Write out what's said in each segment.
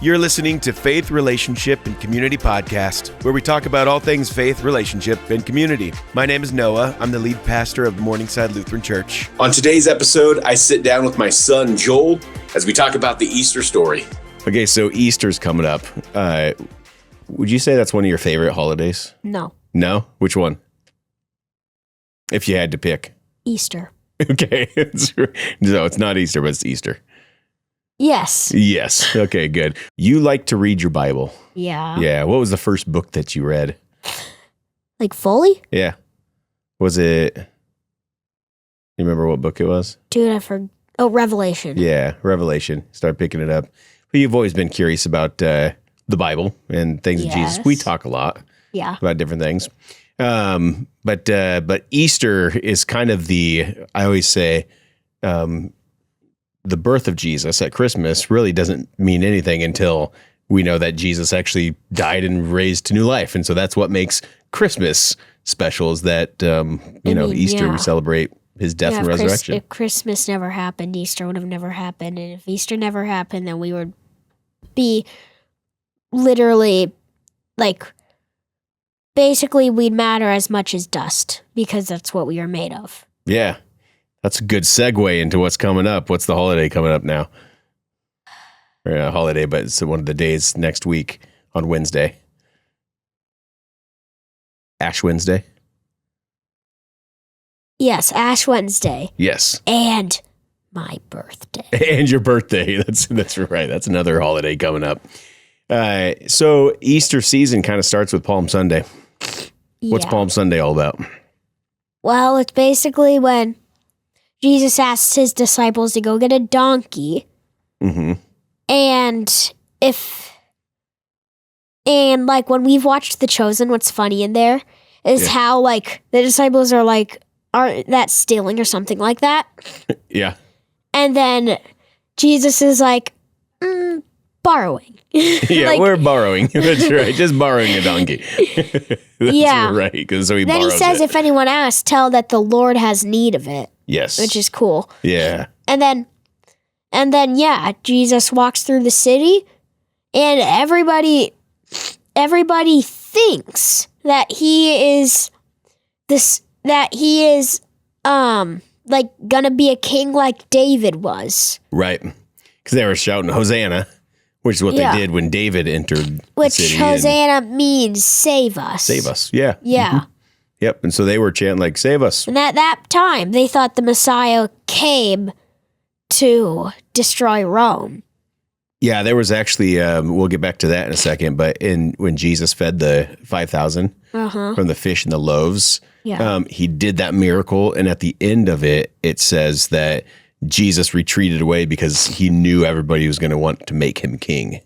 You're listening to Faith, Relationship, and Community Podcast, where we talk about all things faith, relationship, and community. My name is Noah. I'm the lead pastor of Morningside Lutheran Church. On today's episode, I sit down with my son, Joel, as we talk about the Easter story. Okay, so Easter's coming up. Would you say that's one of your favorite holidays? No. No? Which one? If you had to pick. Easter. Okay. No, it's not Easter, but it's Easter. Yes. Yes. Okay, good. You like to read your Bible. Yeah. Yeah. What was the first book that you read? Like fully? Yeah. Was it... You remember what book it was? Dude, I forgot. Oh, Revelation. Yeah, Revelation. Start picking it up. But you've always been curious about the Bible and things of Jesus. We talk a lot about different things. But Easter is kind of I always say, the birth of Jesus at Christmas really doesn't mean anything until we know that Jesus actually died and raised to new life. And so that's what makes Christmas special, is that, Easter, we celebrate his death and resurrection. If Christmas never happened, Easter would have never happened. And if Easter never happened, then we would be literally basically we'd matter as much as dust, because that's what we are made of. Yeah. That's a good segue into what's coming up. What's the holiday coming up now? Or a holiday, but it's one of the days next week on Wednesday. Ash Wednesday? Yes, Ash Wednesday. Yes. And my birthday. And your birthday. That's right. That's another holiday coming up. So Easter season kind of starts with Palm Sunday. What's Palm Sunday all about? Well, it's basically when Jesus asked his disciples to go get a donkey. Mm-hmm. And when we've watched The Chosen, what's funny in there is how the disciples are aren't that stealing or something like that? Yeah. And then Jesus is borrowing. Yeah, we're borrowing. That's right. Just borrowing a donkey. That's right. So then he says, if anyone asks, tell that the Lord has need of it. Yes. Which is cool. Yeah. And then Jesus walks through the city, and everybody thinks that he is gonna be a king like David was. Right. Because they were shouting Hosanna, which is what they did when David entered the city. Which Hosanna means save us. Save us. Yeah. Yeah. Mm-hmm. Yep. And so they were chanting save us. And at that time, they thought the Messiah came to destroy Rome. Yeah, there was actually, we'll get back to that in a second, but when Jesus fed the 5,000 from the fish and the loaves, he did that miracle. And at the end of it, it says that Jesus retreated away because he knew everybody was going to want to make him king.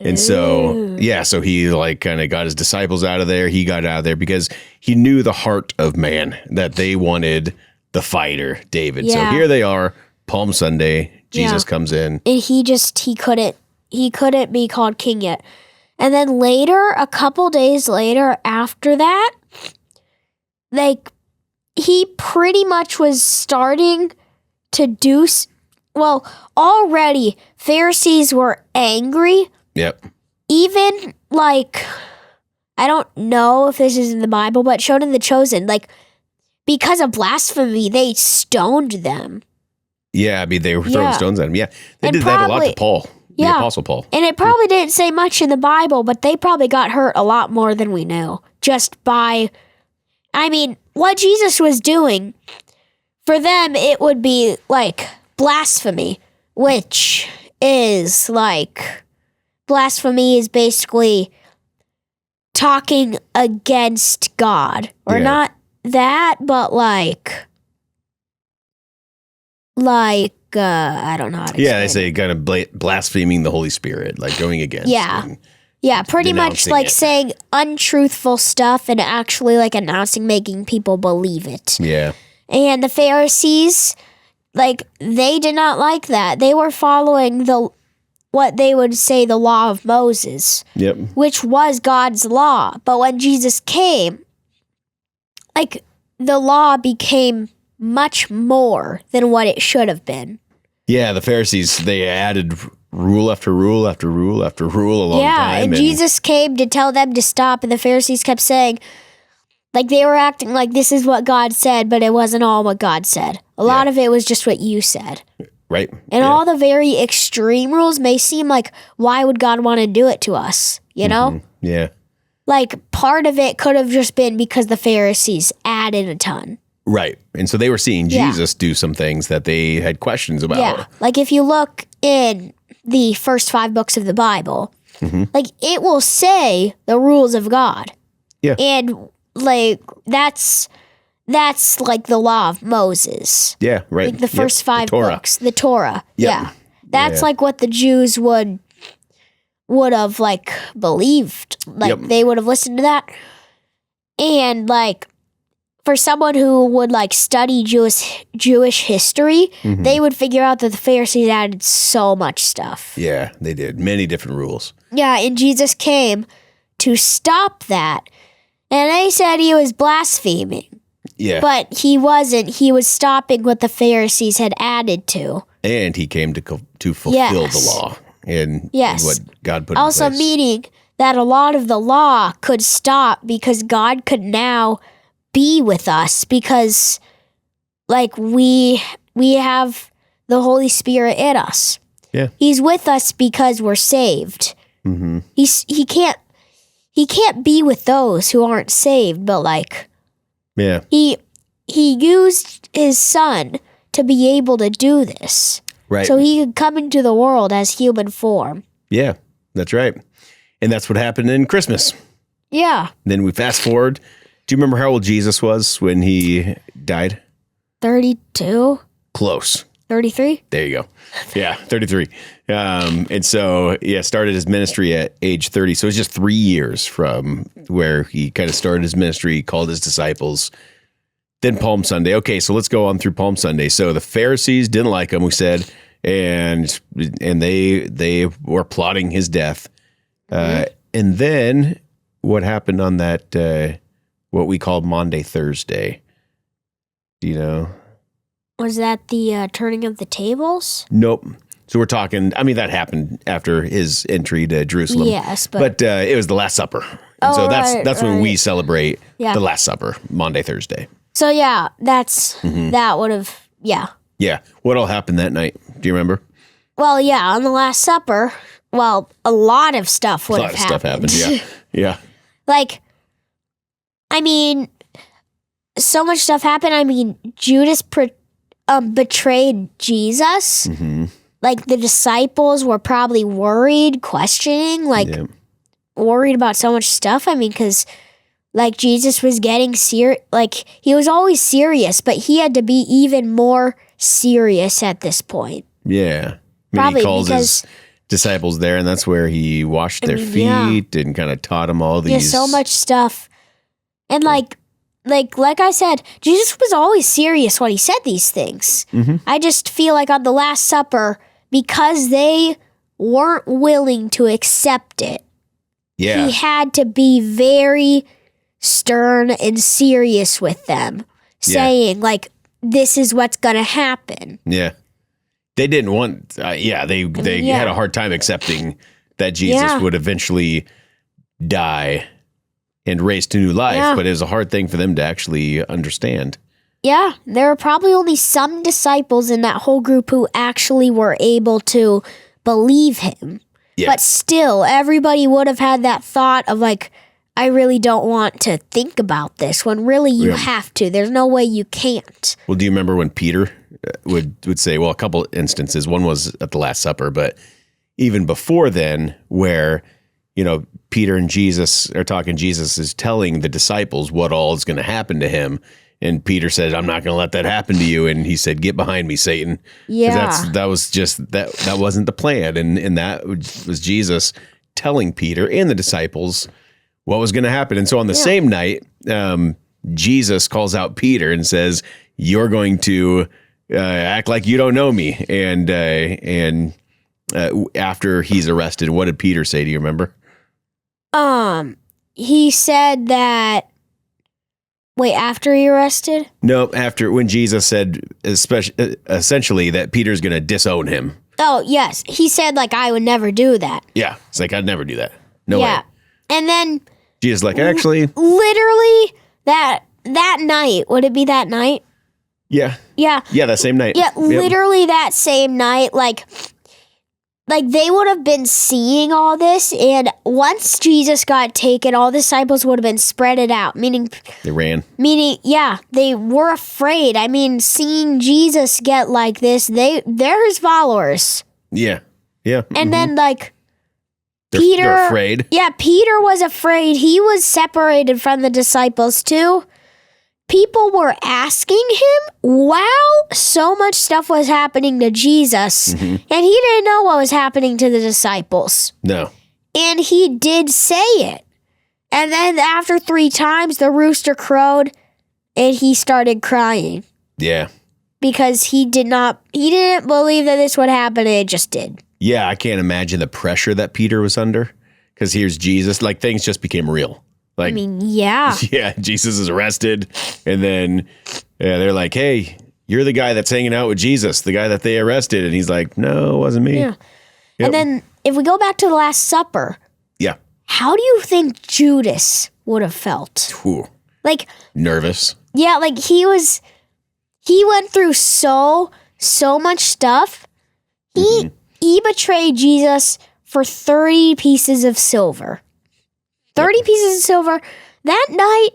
And so, so he kind of got his disciples out of there. He got out of there because he knew the heart of man, that they wanted the fighter, David. Yeah. So here they are, Palm Sunday, Jesus comes in. And he couldn't be called king yet. And then later, a couple days later after that, he pretty much was starting to do, already Pharisees were angry. Yep. Even I don't know if this is in the Bible, but shown in The Chosen, because of blasphemy, they stoned them. Yeah, I mean, they were throwing stones at him. Yeah, they did that a lot to Paul, the Apostle Paul. And it probably didn't say much in the Bible, but they probably got hurt a lot more than we knew. Just by, what Jesus was doing, for them, it would be blasphemy, which is blasphemy is basically talking against God. Or not that, but I don't know how to explain. Yeah, they say kind of blaspheming the Holy Spirit, going against. Yeah, pretty much saying untruthful stuff and actually announcing, making people believe it. Yeah. And the Pharisees, they did not like that. They were following what they would say the law of Moses. Yep. Which was God's law. But when Jesus came, the law became much more than what it should have been. Yeah, the Pharisees, they added rule after rule after rule after rule a long time. And Jesus came to tell them to stop, and the Pharisees kept saying, like, they were acting like this is what God said, but it wasn't all what God said. A lot of it was just what you said. Right. And all the very extreme rules may seem like, why would God want to do it to us? You know? Yeah. Like, part of it could have just been because the Pharisees added a ton. Right. And so they were seeing Jesus do some things that they had questions about. Yeah. Like, if you look in the first 5 books of the Bible, like, it will say the rules of God. Yeah. And, like, that's like the law of Moses. Yeah, right. Like the first 5 books. The Torah. Yep. Yeah. That's like what the Jews would have, like, believed. Like, they would have listened to that. And, like, for someone who would, like, study Jewish history, they would figure out that the Pharisees added so much stuff. Yeah, they did. Many different rules. Yeah, and Jesus came to stop that. And they said he was blaspheming. Yeah. But he wasn't. He was stopping what the Pharisees had added to. And he came to fulfill the law and what God put in place. Also meaning that a lot of the law could stop because God could now be with us because, like, we have the Holy Spirit in us. Yeah. He's with us because we're saved. Mm-hmm. He can't be with those who aren't saved, but, like, he used his son to be able to do this. Right. So he could come into the world as human form. Yeah, that's right. And that's what happened in Christmas. Yeah. Then we fast forward. Do you remember how old Jesus was when he died? 32? Close. 33? There you go. Yeah, 33. And so, started his ministry at age 30. So it's just 3 years from where he kind of started his ministry, called his disciples. Then Palm Sunday. Okay, so let's go on through Palm Sunday. So the Pharisees didn't like him, we said, and they were plotting his death. And then what happened on that, what we called Maundy Thursday? Do you know? Was that the turning of the tables? Nope. So we're talking, I mean, that happened after his entry to Jerusalem. Yes, but it was the Last Supper. And so that's when we celebrate the Last Supper, Maundy Thursday. So that would have, Yeah. What all happened that night? Do you remember? Well, on the Last Supper, a lot of stuff would have happened. A lot of stuff happened, yeah. Like, I mean, so much stuff happened. I mean, Judas betrayed Jesus. Mm-hmm. Like, the disciples were probably worried, questioning, worried about so much stuff. I mean, because, like, Jesus was getting serious. Like, he was always serious, but he had to be even more serious at this point. Yeah. Probably he calls because his disciples there, and that's where he washed their feet and kind of taught them all these. Yeah, so much stuff. And, like I said, Jesus was always serious when he said these things. Mm-hmm. I just feel like on the Last Supper, because they weren't willing to accept it, he had to be very stern and serious with them, saying, like, this is what's going to happen. Yeah. They didn't want, they had a hard time accepting that Jesus would eventually die and raised to new life, but it was a hard thing for them to actually understand. Yeah, there were probably only some disciples in that whole group who actually were able to believe him. Yeah. But still, everybody would have had that thought of, like, I really don't want to think about this, when really you have to. There's no way you can't. Well, do you remember when Peter would say, well, a couple instances, one was at the Last Supper, but even before then, where, Peter and Jesus are talking, Jesus is telling the disciples what all is going to happen to him. And Peter said, I'm not going to let that happen to you. And he said, get behind me, Satan. Yeah. That was just, that wasn't the plan. And that was Jesus telling Peter and the disciples what was going to happen. And so on the same night, Jesus calls out Peter and says, you're going to act like you don't know me. And after he's arrested, what did Peter say? Do you remember? He said that, wait, after he arrested? No, after, when Jesus said essentially that Peter's going to disown him. Oh, yes. He said, like, I would never do that. Yeah. It's like, I'd never do that. No way. And then Jesus like, actually. Literally that night. Would it be that night? Yeah. Yeah. Yeah, that same night. Yeah, literally that same night. Like they would have been seeing all this, and once Jesus got taken, all the disciples would have been spread it out, meaning they ran. Meaning, yeah, they were afraid. I mean, seeing Jesus get like this, they're his followers. Yeah. Yeah. And then Peter, they're afraid. Yeah, Peter was afraid. He was separated from the disciples too. People were asking him while so much stuff was happening to Jesus, and he didn't know what was happening to the disciples. No. And he did say it. And then after 3 times, the rooster crowed, and he started crying. Yeah. Because he didn't believe that this would happen, and it just did. Yeah, I can't imagine the pressure that Peter was under, because here's Jesus. Like, things just became real. Like, I mean, yeah. Yeah, Jesus is arrested, and then they're like, hey, you're the guy that's hanging out with Jesus, the guy that they arrested. And he's like, no, it wasn't me. Yeah. Yep. And then if we go back to the Last Supper, yeah, how do you think Judas would have felt? Ooh. Like, nervous. Yeah, like he went through so much stuff. He betrayed Jesus for 30 pieces of silver. 30 pieces of silver that night.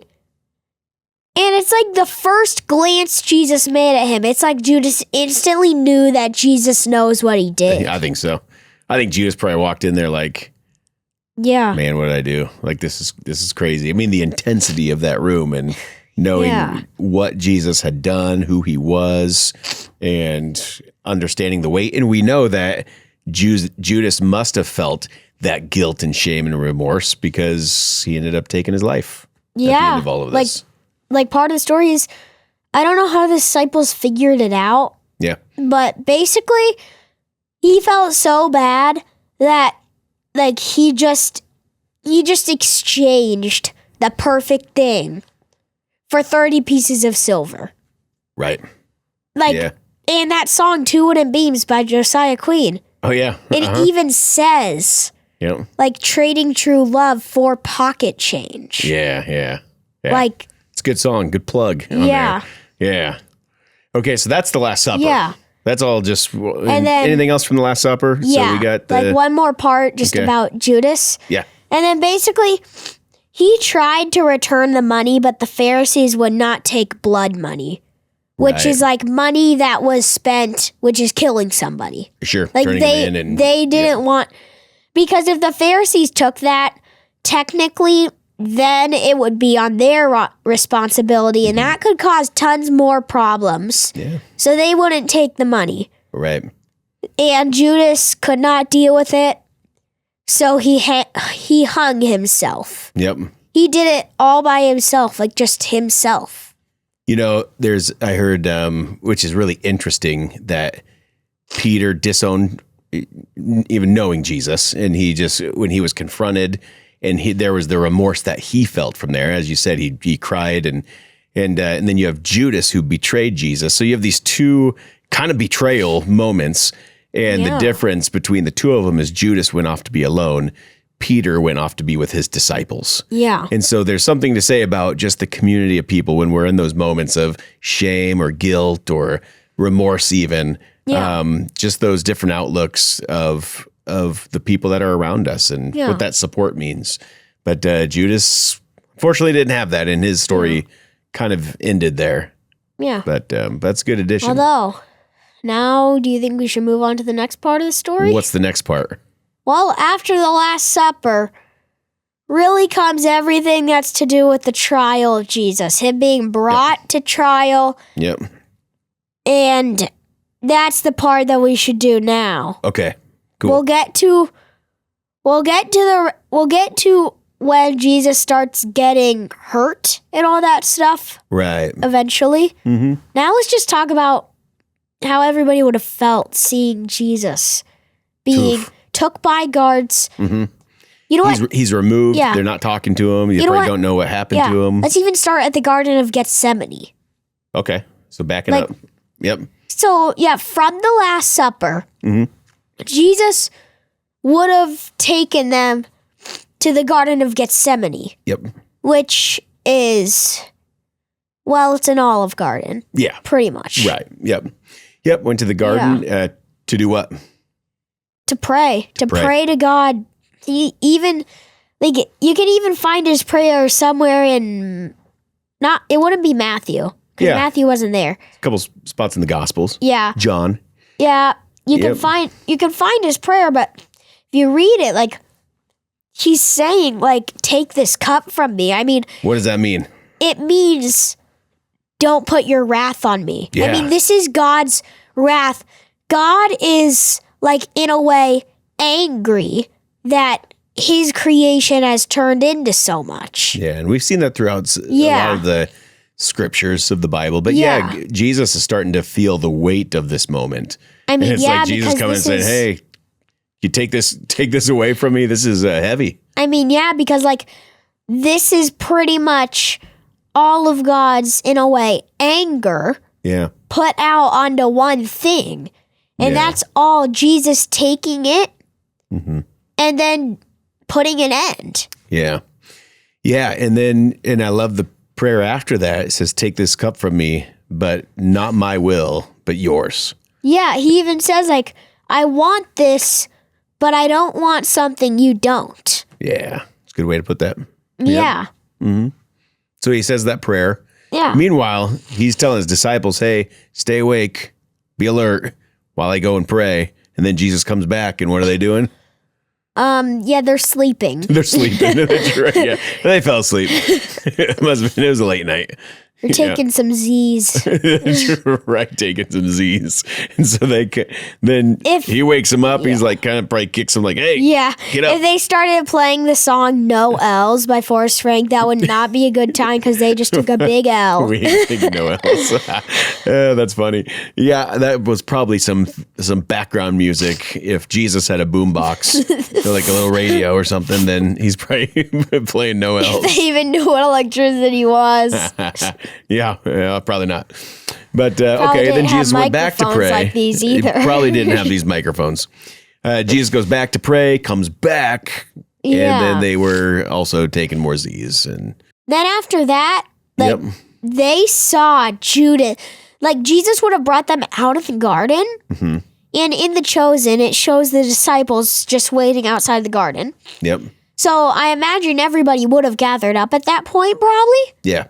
And it's like the first glance Jesus made at him. It's like Judas instantly knew that Jesus knows what he did. I think so. I think Judas probably walked in there like, yeah, man, what did I do? Like, this is crazy. I mean, the intensity of that room and knowing what Jesus had done, who he was, and understanding the weight. And we know that Judas must have felt that guilt and shame and remorse because he ended up taking his life at the end of all of this. Like part of the story is, I don't know how the disciples figured it out. Yeah. But basically, he felt so bad that like he just exchanged the perfect thing for 30 pieces of silver. Right. And that song, Two Wooden Beams by Josiah Queen. Oh, yeah. It even says, like, trading true love for pocket change. Yeah. Like, it's a good song. Good plug. Yeah. Okay, so that's the Last Supper. Yeah. That's all just, and then, anything else from the Last Supper? Yeah. So we got like one more part just about Judas. Yeah. And then basically, he tried to return the money, but the Pharisees would not take blood money. Which is like money that was spent, which is killing somebody. Sure. Like they didn't want, because if the Pharisees took that, technically, then it would be on their responsibility, and that could cause tons more problems. Yeah. So they wouldn't take the money. Right. And Judas could not deal with it, so he hung himself. Yep. He did it all by himself, like just himself. You know, I heard, which is really interesting, that Peter disowned even knowing Jesus, and he just, when he was confronted, and there was the remorse that he felt from there. As you said, he cried, and then you have Judas who betrayed Jesus. So you have these two kind of betrayal moments, and the difference between the two of them is Judas went off to be alone. Peter went off to be with his disciples. Yeah. And so there's something to say about just the community of people when we're in those moments of shame or guilt or remorse even. Yeah. Just those different outlooks of the people that are around us and what that support means. But Judas, fortunately, didn't have that, and his story kind of ended there. Yeah. But that's a good addition. Although, now do you think we should move on to the next part of the story? What's the next part? Well, after the Last Supper, really comes everything that's to do with the trial of Jesus, him being brought to trial. Yep. And that's the part that we should do now. Okay. Cool. We'll get to when Jesus starts getting hurt and all that stuff. Right. Eventually. Mm-hmm. Now let's just talk about how everybody would have felt seeing Jesus being took by guards. Mm-hmm. You know what? He's removed. Yeah. They're not talking to him. You probably don't know what happened to him. Let's even start at the Garden of Gethsemane. Okay. So back it up. Yep. So, from the Last Supper, Jesus would have taken them to the Garden of Gethsemane. Yep. Which is, well, it's an Olive Garden. Yeah. Pretty much. Right. Yep. Yep. Went to the garden to do what? To pray. To pray to God. You can even find his prayer somewhere in, it wouldn't be Matthew. Because Matthew wasn't there. A couple spots in the Gospels. Yeah. John. Yeah. You can find his prayer, but if you read it, like, he's saying, like, take this cup from me. I mean, what does that mean? It means don't put your wrath on me. Yeah. I mean, this is God's wrath. God is, like, in a way, angry that his creation has turned into so much. Yeah, and we've seen that throughout a lot of the scriptures of the Bible. But Jesus is starting to feel the weight of this moment. I mean, and it's like Jesus coming and saying, hey, you take this away from me. This is heavy. I mean, yeah, because like this is pretty much all of God's, in a way, anger put out onto one thing. And that's all Jesus taking it and then putting an end. Yeah. Yeah. And I love the prayer after that. It says, take this cup from me, but not my will, but yours. Yeah. He even says, like, I want this, but I don't want something you don't. Yeah. It's a good way to put that. Yeah. Yep. Mm-hmm. So he says that prayer. Yeah. Meanwhile, he's telling his disciples, hey, stay awake, be alert while I go and pray. And then Jesus comes back, and what are they doing? Yeah, they're sleeping. They're sleeping. That's right. Yeah, they fell asleep. It was a late night. They're taking some Z's. Right, taking some Z's. And so then he wakes him up. He's like, kind of probably kicks him like, hey, get up. If they started playing the song No L's by Forrest Frank, that would not be a good time because they just took a big L. We take no L's. That's funny. Yeah, that was probably some background music. If Jesus had a boombox, or like a little radio or something, then he's probably playing No L's. If they even knew what electricity was. Yeah, probably not. But okay, then Jesus went back to pray. Like these either. He probably didn't have these microphones. Jesus goes back to pray, comes like, and then they were also taking more Z's. And then after that, they saw Judas. Like, Jesus would have brought them out of the garden. Mm-hmm. And in The Chosen, it shows the disciples just waiting outside the garden. Yep. So I imagine everybody would have gathered up at that point, probably. Yeah.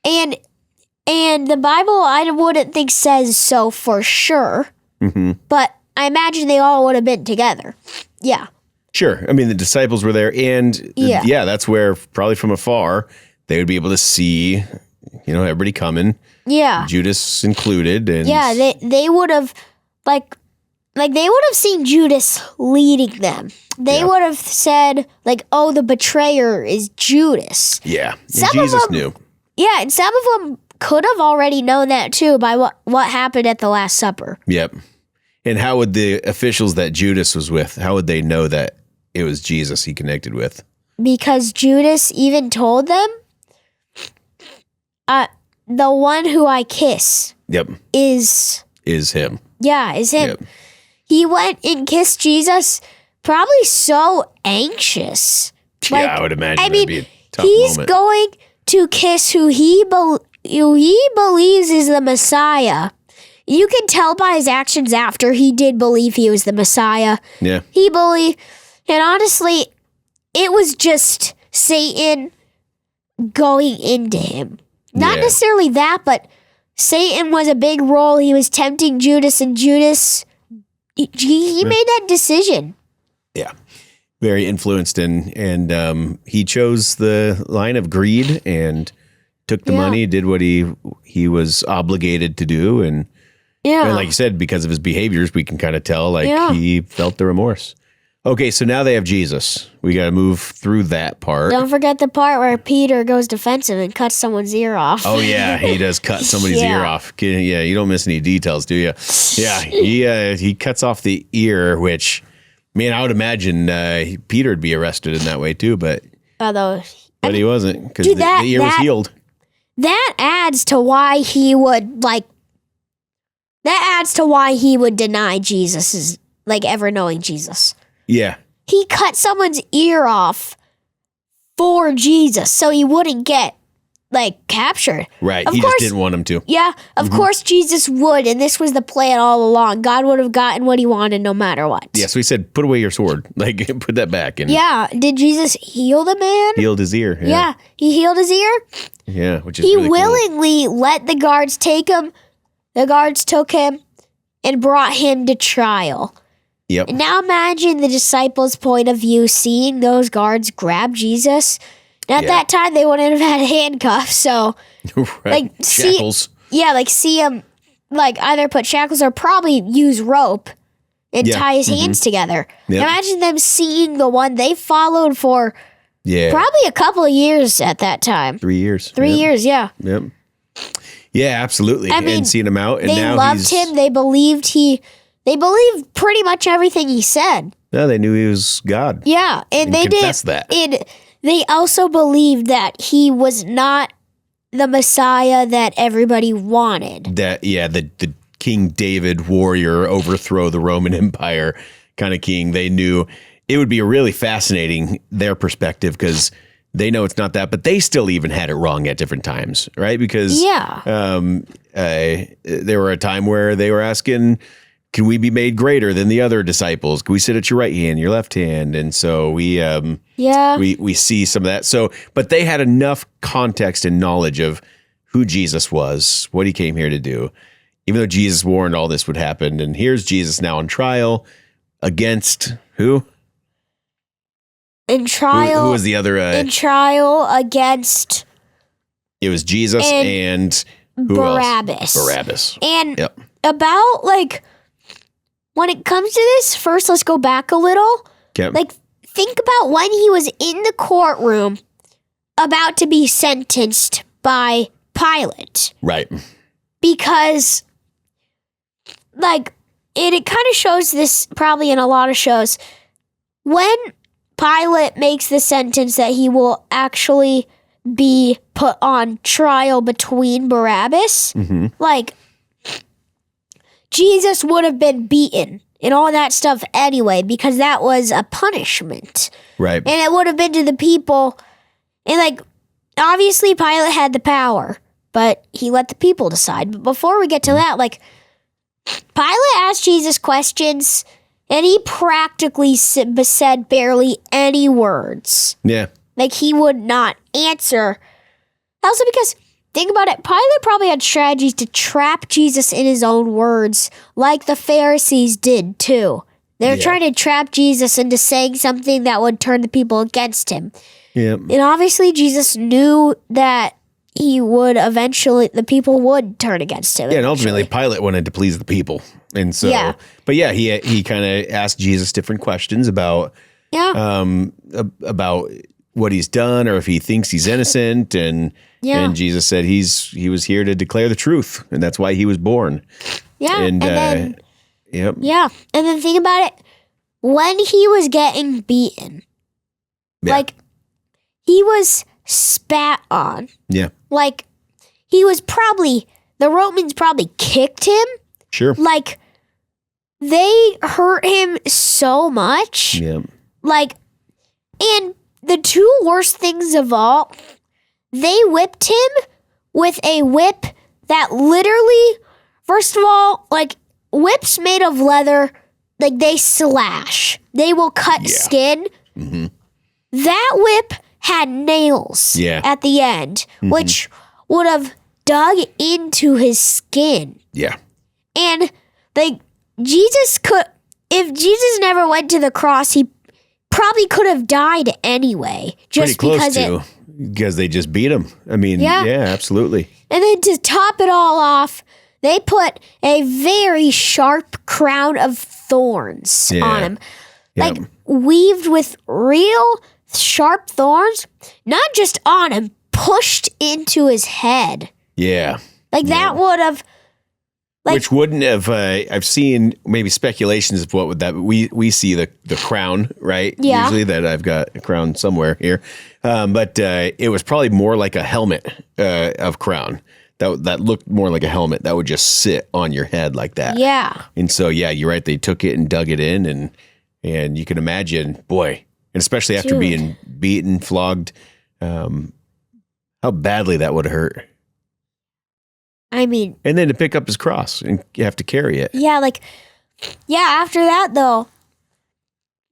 And the Bible, I wouldn't think says so for sure. Mm-hmm. But I imagine they all would have been together. Yeah. Sure. I mean, the disciples were there, and that's where probably from afar they would be able to see, everybody coming. Yeah. Judas included. And they would have like they would have seen Judas leading them. They would have said, like, oh, the betrayer is Judas. Yeah. And Jesus knew. Yeah, and some of them could have already known that too by what happened at the Last Supper. Yep. And how would the officials that Judas was with, how would they know that it was Jesus he connected with? Because Judas even told them, the one who I kiss is him. Yeah, is him. Yep. He went and kissed Jesus, probably so anxious. Yeah, I would imagine that'd be a tough he's moment. Going to kiss who he believes is the Messiah. You can tell by his actions after he did believe he was the Messiah. Yeah. He believed, and honestly, it was just Satan going into him. Not necessarily that, but Satan was a big role. He was tempting Judas, and Judas, he made that decision. Yeah. Very influenced, and he chose the line of greed and took the money, did what he was obligated to do, and like you said, because of his behaviors, we can kind of tell he felt the remorse. Okay, so now they have Jesus. We got to move through that part. Don't forget the part where Peter goes defensive and cuts someone's ear off. Oh yeah, he does cut somebody's ear off. Yeah, you don't miss any details, do you? Yeah, he cuts off the ear, which. Man, I would imagine Peter would be arrested in that way too, but he wasn't because the ear was healed. That adds to why he would deny Jesus's like ever knowing Jesus. Yeah. He cut someone's ear off for Jesus so he wouldn't get like captured. Right. Of He course, just didn't want him to. Yeah, of course Jesus would, and this was the plan all along. God would have gotten what he wanted no matter what. Yeah. So he said, put away your sword. Like, put that back. And Yeah, did Jesus heal the man? healed his ear. Yeah, he healed his ear. Yeah. Which is He really cool. willingly let the guards take him. The guards took him and brought him to trial. Yep. And now imagine the disciples' point of view seeing those guards grab Jesus. And at that time, they wouldn't have had handcuffs, so Right. like Shackles. see him like either put shackles or probably use rope and Yeah. tie his hands together. Yep. Imagine them seeing the one they followed for Yeah. probably a couple of years at that time. 3 years. 3 Yep. years, yeah. Yep. Yeah, absolutely. I mean, and seeing him out, and They now loved him. They believed pretty much everything he said. No, they knew he was God. Yeah, and they confessed did. that. And they also believed that he was not the Messiah that everybody wanted. That the King David warrior overthrow the Roman Empire kind of king. They knew it would be really fascinating their perspective because they know it's not that, but they still even had it wrong at different times, right? Because there were a time where they were asking, can we be made greater than the other disciples? Can we sit at your right hand, your left hand? And so we see some of that. So, but they had enough context and knowledge of who Jesus was, what he came here to do, even though Jesus warned all this would happen. And here's Jesus now on trial against who? In trial. Who was the other? In trial against. It was Jesus and who Barabbas. else? Barabbas. And about like. When it comes to this, first let's go back a little. Okay. Like, think about when he was in the courtroom about to be sentenced by Pilate. Right. Because, like, it kind of shows this probably in a lot of shows. When Pilate makes the sentence that he will actually be put on trial between Barabbas, like, Jesus would have been beaten and all that stuff anyway, because that was a punishment. Right. And it would have been to the people. And like, obviously Pilate had the power, but he let the people decide. But before we get to that, like, Pilate asked Jesus questions and he practically said barely any words. Yeah. Like, he would not answer. Also because, think about it, Pilate probably had strategies to trap Jesus in his own words, like the Pharisees did too. They were trying to trap Jesus into saying something that would turn the people against him. Yeah. And obviously Jesus knew that he would eventually, the people would turn against him. Yeah, and ultimately Pilate wanted to please the people. And so, but yeah, he kind of asked Jesus different questions about what he's done or if he thinks he's innocent. And Jesus said he was here to declare the truth, and that's why he was born. Yeah. And then, yep. Yeah. And then think about it. When he was getting beaten, like, he was spat on. Yeah. Like, the Romans probably kicked him. Sure. Like, they hurt him so much. Yeah. Like, and the two worst things of all, they whipped him with a whip that literally, first of all, like, whips made of leather, like, they slash. They will cut skin. Mm-hmm. That whip had nails at the end, which would have dug into his skin. Yeah. And, like, if Jesus never went to the cross, he probably could have died anyway. Just pretty close because because they just beat him. I mean, yeah, absolutely. And then to top it all off, they put a very sharp crown of thorns on him. Like, weaved with real sharp thorns, not just on him, pushed into his head. Yeah. Like, that would have... Like, which wouldn't have, I've seen maybe speculations of what would that, we see the crown, right? Yeah. Usually that I've got a crown somewhere here. But it was probably more like a helmet of crown that looked more like a helmet that would just sit on your head like that. Yeah. And so, yeah, you're right. They took it and dug it in, and you can imagine, boy, and especially after being beaten, flogged, how badly that would hurt. I mean, and then to pick up his cross and you have to carry it. Yeah, after that though,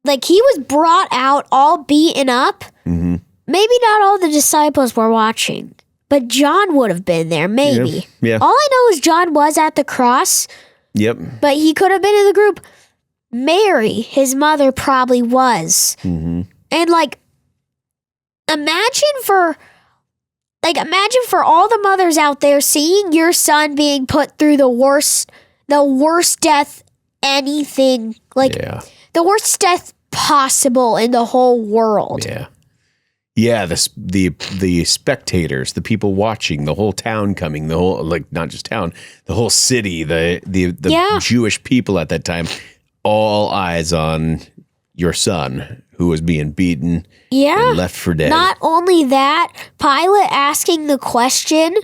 he was brought out all beaten up. Mm-hmm. Maybe not all the disciples were watching, but John would have been there, maybe. Yeah. All I know is John was at the cross. Yep. But he could have been in the group. Mary, his mother, probably was. Mm-hmm. And imagine for all the mothers out there seeing your son being put through the worst death anything, the worst death possible in the whole world. Yeah. Yeah, the spectators, the people watching, the whole town coming, the whole, not just town, the whole city, the Jewish people at that time, all eyes on your son who was being beaten and left for dead. Not only that, Pilate asking the question and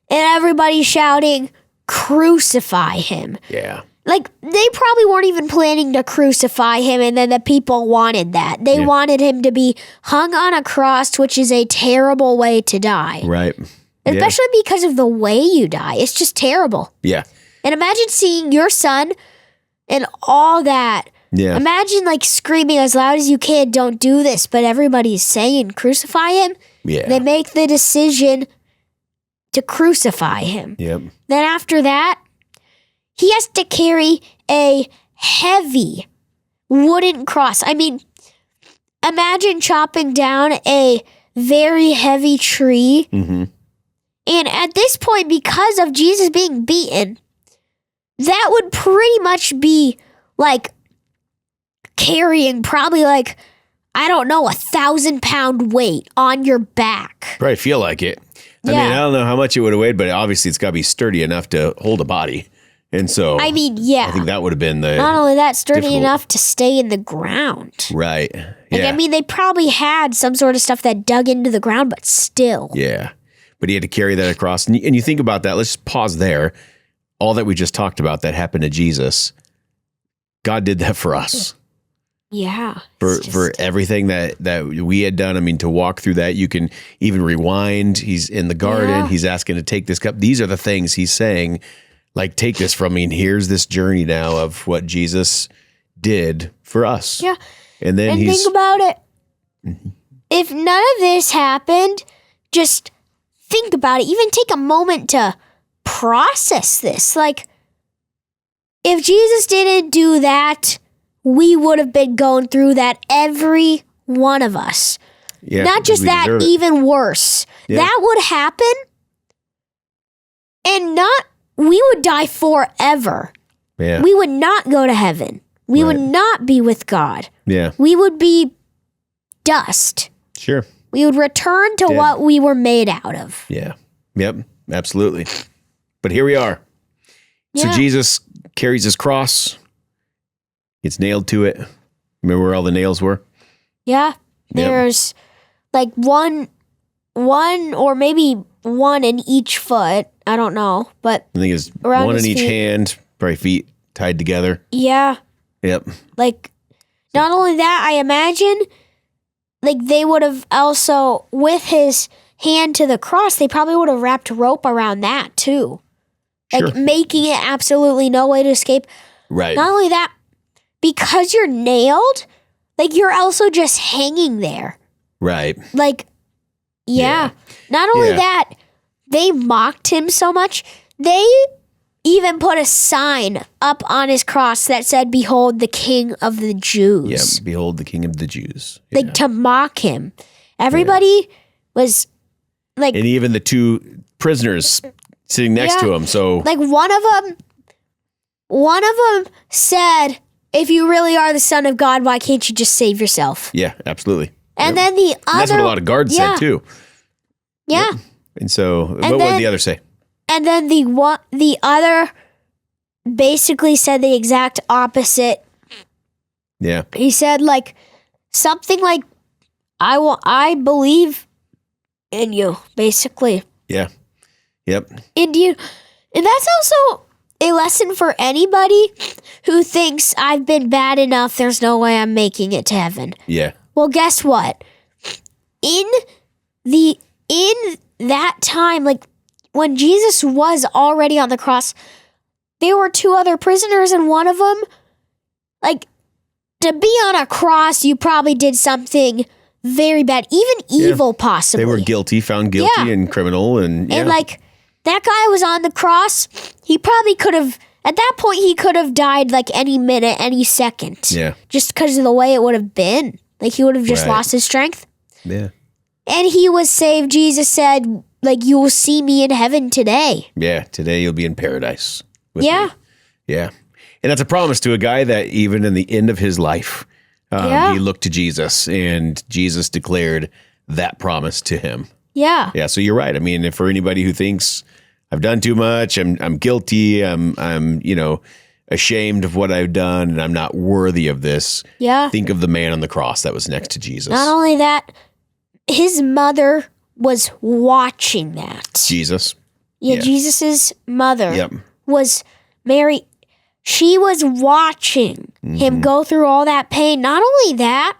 everybody shouting, "Crucify him." Yeah. They probably weren't even planning to crucify him, and then the people wanted that. They wanted him to be hung on a cross, which is a terrible way to die. Right. Especially because of the way you die. It's just terrible. Yeah. And imagine seeing your son and all that. Yeah. Imagine screaming as loud as you can, "Don't do this," but everybody's saying crucify him. Yeah. They make the decision to crucify him. Yep. Then after that, he has to carry a heavy wooden cross. I mean, imagine chopping down a very heavy tree. Mm-hmm. And at this point, because of Jesus being beaten, that would pretty much be carrying probably 1,000-pound weight on your back. Probably feel like it. I mean, I don't know how much it would have weighed, but obviously it's got to be sturdy enough to hold a body. And so, I mean, yeah. I think that would have been not only that, sturdy enough to stay in the ground. Right. Yeah. I mean, they probably had some sort of stuff that dug into the ground, but still. Yeah. But he had to carry that across. And you think about that. Let's just pause there. All that we just talked about that happened to Jesus, God did that for us. Yeah. For everything that we had done. I mean, to walk through that, you can even rewind. He's in the garden. Yeah. He's asking to take this cup. These are the things he's saying, take this from me. And here's this journey now of what Jesus did for us. Yeah. And then think about it. Mm-hmm. If none of this happened, just think about it. Even take a moment to process this. If Jesus didn't do that, we would have been going through that, every one of us. Yeah, not just that, even worse. Yeah. That would happen, and we would die forever. Yeah. We would not go to heaven. We would not be with God. Yeah. We would be dust. Sure. We would return to what we were made out of. Yeah. Yep. Absolutely. But here we are. Yeah. So Jesus carries his cross, gets nailed to it. Remember where all the nails were? Yeah. There's one or maybe one in each foot. I don't know, but I think it's one in each hand, probably feet tied together. Yeah. Yep. Not only that, I imagine they would have also, with his hand to the cross, they probably would have wrapped rope around that too. Sure. Making it absolutely no way to escape. Right. Not only that, because you're nailed, you're also just hanging there. Right. Yeah. Not only that, they mocked him so much, they even put a sign up on his cross that said, "Behold, the King of the Jews." Yeah, behold, the King of the Jews. Yeah. To mock him. Everybody was and even the two prisoners sitting next to him. So one of them said, "If you really are the Son of God, why can't you just save yourself?" Yeah, absolutely. And then the other... And that's what a lot of guards said, too. Yeah. Yep. And so, what did the other say? And then the other basically said the exact opposite. Yeah. He said, something like, I believe in you, basically. Yeah. Yep. And that's also a lesson for anybody who thinks I've been bad enough, there's no way I'm making it to heaven. Yeah. Well, guess what? In that time, like when Jesus was already on the cross, there were 2 other prisoners, and one of them, like, to be on a cross, you probably did something very bad, even evil, possibly. They were guilty, found guilty and criminal. And like, that guy was on the cross. He probably could have, at that point, he could have died like any minute, any second. Yeah. Just because of the way it would have been. Like, he would have just lost his strength. Yeah. And he was saved. Jesus said, like, you will see me in heaven today. Yeah. Today you'll be in paradise with Yeah. me. Yeah. And that's a promise to a guy that even in the end of his life, he looked to Jesus, and Jesus declared that promise to him. Yeah. Yeah. So you're right. I mean, if for anybody who thinks I've done too much, I'm guilty, I'm ashamed of what I've done, and I'm not worthy of this. Yeah. Think of the man on the cross that was next to Jesus. Not only that, his mother was watching that. Jesus. Yeah. Jesus's mother Yep. was Mary. She was watching him go through all that pain. Not only that,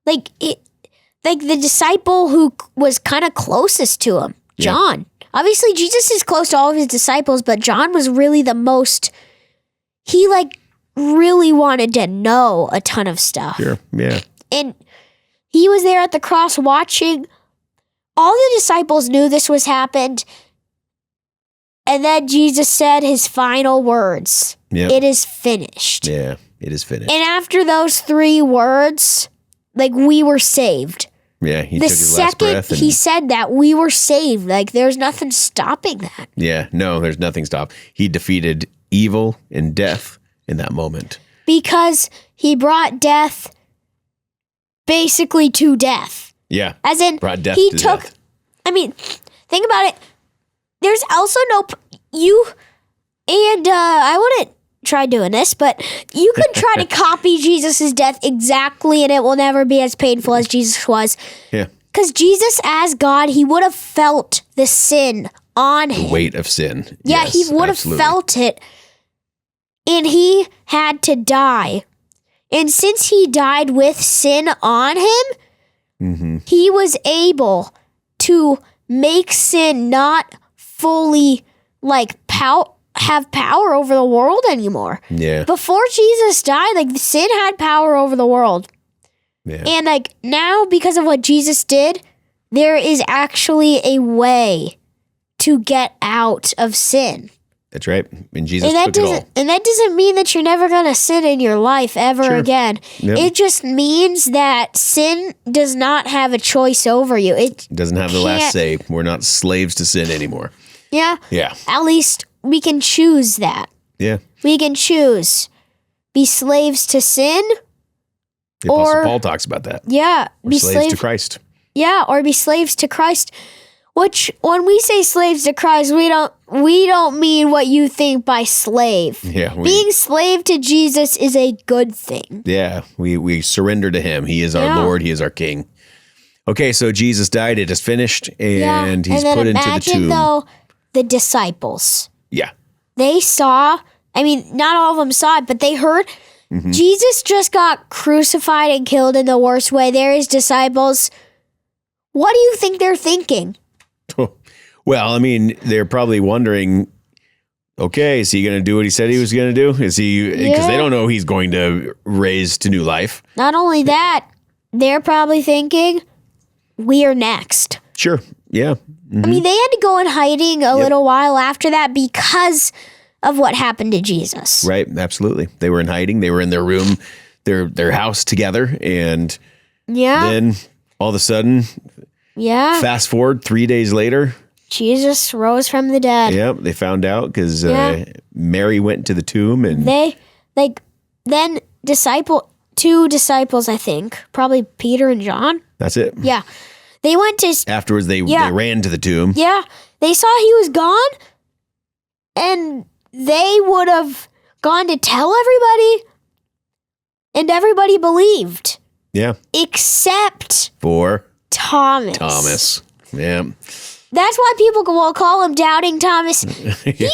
like the disciple who was kind of closest to him, John. Obviously, Jesus is close to all of his disciples, but John was really the most. He really wanted to know a ton of stuff. Sure. Yeah. And he was there at the cross watching. All the disciples knew this was happened. And then Jesus said his final words. Yep. It is finished. Yeah. It is finished. And after those 3 words, we were saved. Yeah. He The took his last breath. second he said that, we were saved. There's nothing stopping that. Yeah. No, there's nothing stopped. He defeated evil and death in that moment. Because he brought death basically to death. Yeah. As in, brought death he to took, death. I mean, think about it. There's also I wouldn't try doing this, but you could try to copy Jesus's death exactly, and it will never be as painful as Jesus was. Yeah. Because Jesus, as God, he would have felt the sin on him. The weight of sin. Yeah, Yes, he would absolutely. have felt it. And he had to die. And since he died with sin on him, he was able to make sin not fully have power over the world anymore. Yeah. Before Jesus died, sin had power over the world. Yeah. And now, because of what Jesus did, there is actually a way to get out of sin. That's right. And Jesus took it all. And that doesn't mean that you're never going to sin in your life ever again. Yep. It just means that sin does not have a choice over you. It Doesn't have the last say. We're not slaves to sin anymore. Yeah. Yeah. At least we can choose that. Yeah. We can choose be slaves to sin. The Apostle Paul talks about that. Yeah. Or slaves to Christ. Yeah, or be slaves to Christ. Which, when we say slaves to Christ, we don't mean what you think by slave. Yeah. Being slave to Jesus is a good thing. Yeah. We surrender to him. He is our Lord. He is our King. Okay, so Jesus died. It is finished. And he's put into the tomb. Imagine, though, the disciples. Yeah. They saw, not all of them saw it, but they heard Jesus just got crucified and killed in the worst way. They're his disciples. What do you think they're thinking? Well, they're probably wondering, okay, is he going to do what he said he was going to do? Is he, because they don't know he's going to raise to new life. Not only that, they're probably thinking, we are next. Sure. Yeah. They had to go in hiding a little while after that because of what happened to Jesus. Right. Absolutely. They were in hiding. They were in their room, their house together. And then all of a sudden, fast forward 3 days ladir, Jesus rose from the dead. Yep. They found out because Mary went to the tomb and then two disciples, I think, probably Peter and John. That's it. Yeah. They went to... Afterwards, they ran to the tomb. Yeah. They saw he was gone, and they would have gone to tell everybody, and everybody believed. Yeah. Except... for... Thomas. Thomas. Yeah. That's why people will call him Doubting Thomas. He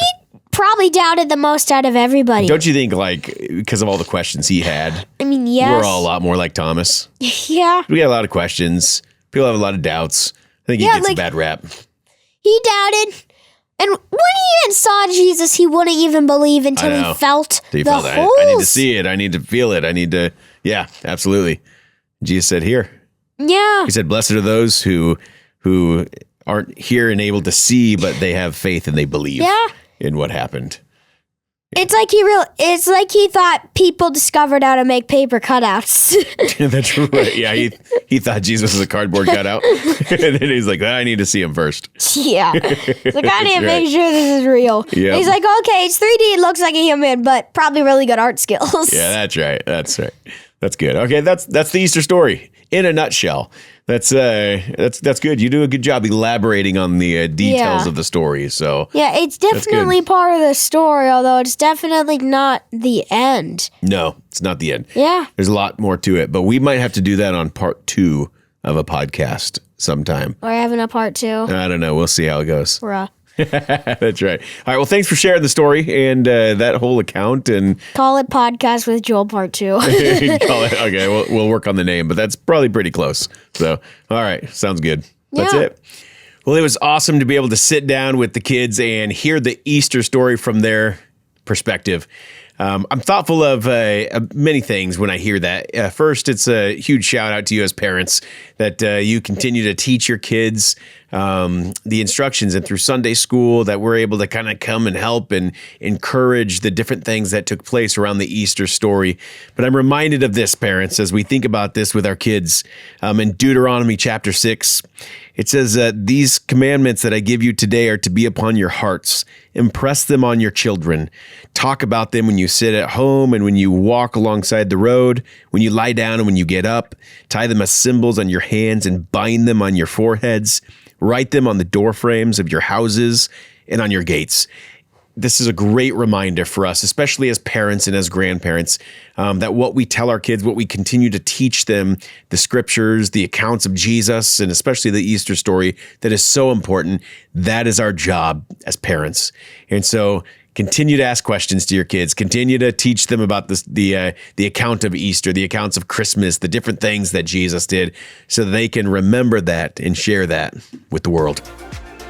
probably doubted the most out of everybody. Don't you think, like, because of all the questions he had? I mean, yes. We're all a lot more like Thomas. Yeah. We got a lot of questions. People have a lot of doubts. I think he gets a bad rap. He doubted. And when he even saw Jesus, he wouldn't even believe until he felt the holes. I need to see it. I need to feel it. Yeah, absolutely. Jesus said, here. Yeah. He said, blessed are those who aren't here and able to see, but they have faith and they believe in what happened. Yeah. It's like he thought people discovered how to make paper cutouts. That's right. Yeah, he thought Jesus was a cardboard cutout. And then he's like, I need to see him first. Yeah. He's like, I need to make sure this is real. Yep. He's like, okay, it's 3D, it looks like a human, but probably really good art skills. Yeah, that's right. That's good. Okay, that's the Easter story in a nutshell. That's good. You do a good job elaborating on the details of the story. So yeah, it's definitely part of the story, although it's definitely not the end. No, it's not the end. Yeah, there's a lot more to it, but we might have to do that on part 2 of a podcast sometime. Or having a part 2. I don't know. We'll see how it goes. Bruh. That's right. All right. Well, thanks for sharing the story and that whole account. And call it Podcast with Joel Part 2. Okay. We'll work on the name, but that's probably pretty close. So, all right. Sounds good. That's it. Well, it was awesome to be able to sit down with the kids and hear the Easter story from their perspective. I'm thoughtful of many things when I hear that. First, it's a huge shout out to you as parents that you continue to teach your kids the instructions, and through Sunday school that we're able to kind of come and help and encourage the different things that took place around the Easter story. But I'm reminded of this, parents, as we think about this with our kids. In Deuteronomy chapter 6, it says, these commandments that I give you today are to be upon your hearts. Impress them on your children. Talk about them when you sit at home and when you walk alongside the road, when you lie down and when you get up. Tie them as symbols on your hands and bind them on your foreheads. Write them on the door frames of your houses and on your gates. This is a great reminder for us, especially as parents and as grandparents, that what we tell our kids, what we continue to teach them, the scriptures, the accounts of Jesus, and especially the Easter story that is so important, that is our job as parents. And so continue to ask questions to your kids. Continue to teach them about the account of Easter, the accounts of Christmas, the different things that Jesus did, so that they can remember that and share that with the world.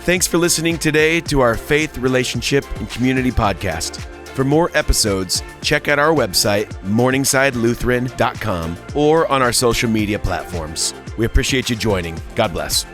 Thanks for listening today to our Faith, Relationship, and Community podcast. For more episodes, check out our website, morningsidelutheran.com, or on our social media platforms. We appreciate you joining. God bless.